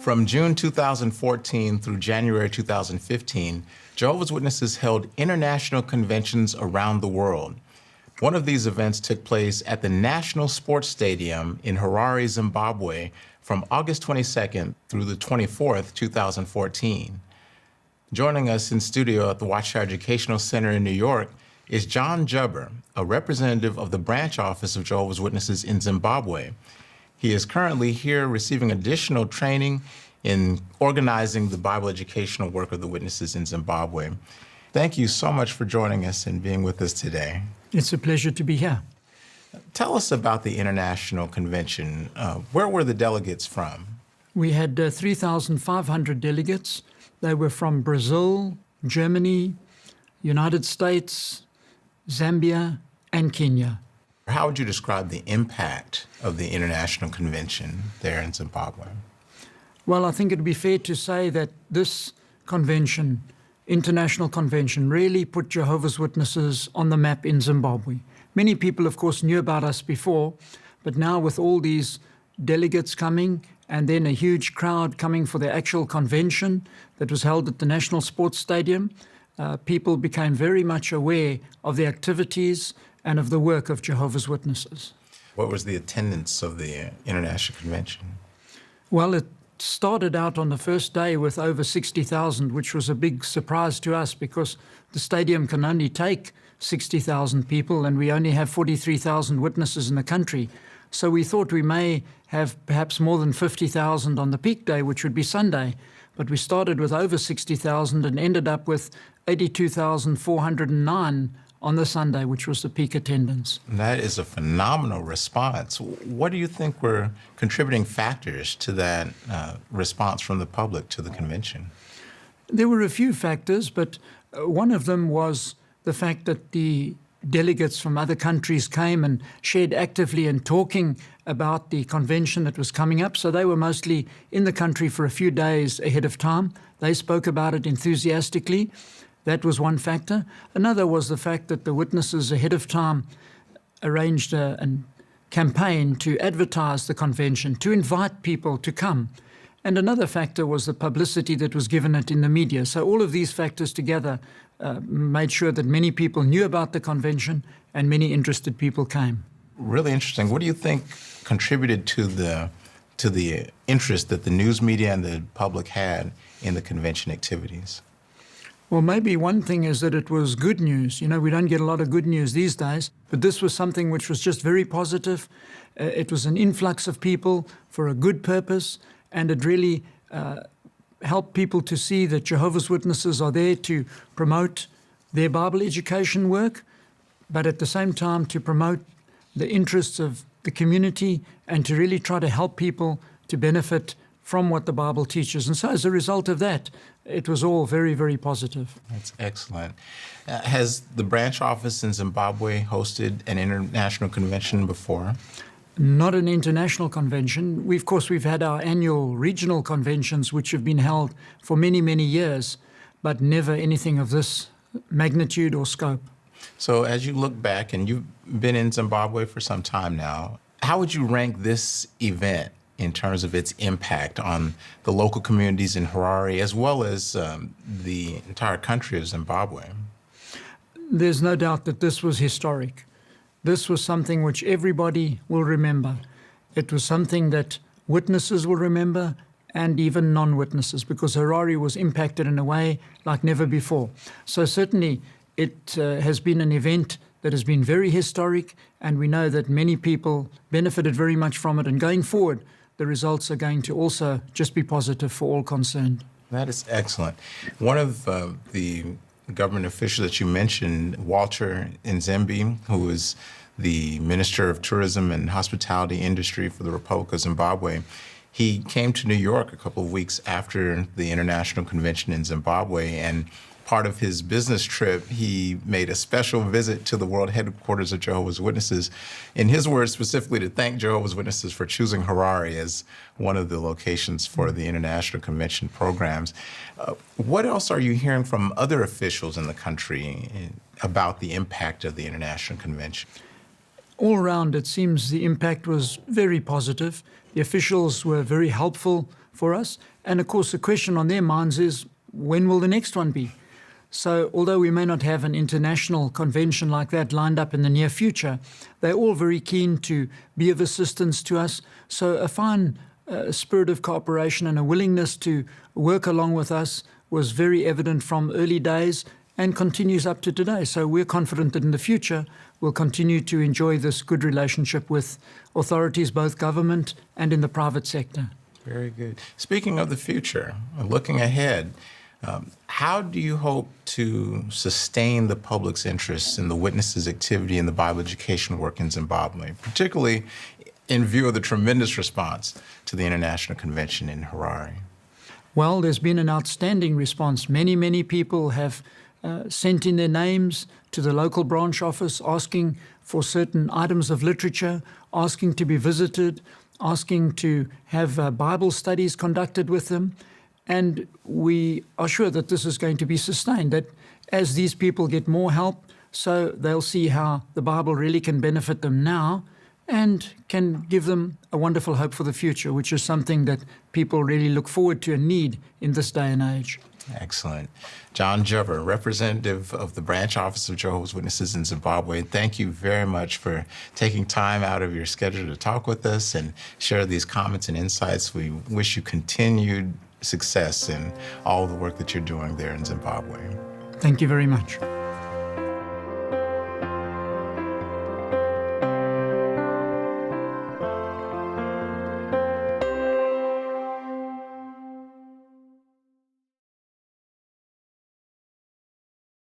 From June 2014 through January 2015, Jehovah's Witnesses held international conventions around the world. One of these events took place at the National Sports Stadium in Harare, Zimbabwe, from August 22nd through the 24th, 2014. Joining us in studio at the Watchtower Educational Center in New York is John Jubber, a representative of the branch office of Jehovah's Witnesses in Zimbabwe. He is currently here receiving additional training in organizing the Bible educational work of the Witnesses in Zimbabwe. Thank you so much for joining us and being with us today. It's a pleasure to be here. Tell us about the International Convention. Where were the delegates from? We had 3,500 delegates. They were from Brazil, Germany, United States, Zambia, and Kenya. How would you describe the impact of the International Convention there in Zimbabwe? Well, I think it would be fair to say that this convention, International Convention, really put Jehovah's Witnesses on the map in Zimbabwe. Many people, of course, knew about us before, but now with all these delegates coming and then a huge crowd coming for the actual convention that was held at the National Sports Stadium, people became very much aware of the activities and of the work of Jehovah's Witnesses. What was the attendance of the International Convention? Well, it started out on the first day with over 60,000, which was a big surprise to us because the stadium can only take 60,000 people and we only have 43,000 witnesses in the country. So we thought we may have perhaps more than 50,000 on the peak day, which would be Sunday. But we started with over 60,000 and ended up with 82,409 on the Sunday, which was the peak attendance. That is a phenomenal response. What do you think were contributing factors to that response from the public to the convention? There were a few factors, but one of them was the fact that the delegates from other countries came and shared actively and talking about the convention that was coming up. So they were mostly in the country for a few days ahead of time. They spoke about it enthusiastically. That was one factor. Another was the fact that the witnesses ahead of time arranged a campaign to advertise the convention, to invite people to come. And another factor was the publicity that was given it in the media. So all of these factors together made sure that many people knew about the convention and many interested people came. Really interesting. What do you think contributed to the interest that the news media and the public had in the convention activities? Well, maybe one thing is that it was good news. You know, we don't get a lot of good news these days, but this was something which was just very positive. It was an influx of people for a good purpose, and it really helped people to see that Jehovah's Witnesses are there to promote their Bible education work, but at the same time to promote the interests of the community and to really try to help people to benefit from what the Bible teaches. And so as a result of that, it was all very, very positive. That's excellent. Has the branch office in Zimbabwe hosted an international convention before? Not an international convention. Of course, we've had our annual regional conventions, which have been held for many, many years, but never anything of this magnitude or scope. So as you look back, and you've been in Zimbabwe for some time now, how would you rank this event in terms of its impact on the local communities in Harare, as well as the entire country of Zimbabwe? There's no doubt that this was historic. This was something which everybody will remember. It was something that witnesses will remember and even non-witnesses, because Harare was impacted in a way like never before. So certainly it has been an event that has been very historic, and we know that many people benefited very much from it. And going forward, the results are going to also just be positive for all concerned. That is excellent. One of the government officials that you mentioned, Walter Nzembi, who is the Minister of Tourism and Hospitality Industry for the Republic of Zimbabwe, he came to New York a couple of weeks after the International Convention in Zimbabwe, and part of his business trip, he made a special visit to the world headquarters of Jehovah's Witnesses, in his words, specifically to thank Jehovah's Witnesses for choosing Harare as one of the locations for the International Convention programs. What else are you hearing from other officials in the country about the impact of the International Convention? All around, it seems the impact was very positive. The officials were very helpful for us. And of course, the question on their minds is, when will the next one be? So although we may not have an international convention like that lined up in the near future, they're all very keen to be of assistance to us. So a fine spirit of cooperation and a willingness to work along with us was very evident from early days and continues up to today. So we're confident that in the future we'll continue to enjoy this good relationship with authorities, both government and in the private sector. Very good. Speaking of the future, looking ahead, how do you hope to sustain the public's interest in the Witnesses' activity in the Bible education work in Zimbabwe, particularly in view of the tremendous response to the International Convention in Harare? Well, there's been an outstanding response. Many people have sent in their names to the local branch office asking for certain items of literature, asking to be visited, asking to have Bible studies conducted with them. And we are sure that this is going to be sustained, that as these people get more help, so they'll see how the Bible really can benefit them now and can give them a wonderful hope for the future, which is something that people really look forward to and need in this day and age. Excellent. John Jubber, representative of the Branch Office of Jehovah's Witnesses in Zimbabwe, thank you very much for taking time out of your schedule to talk with us and share these comments and insights. We wish you continued success in all the work that you're doing there in Zimbabwe. Thank you very much.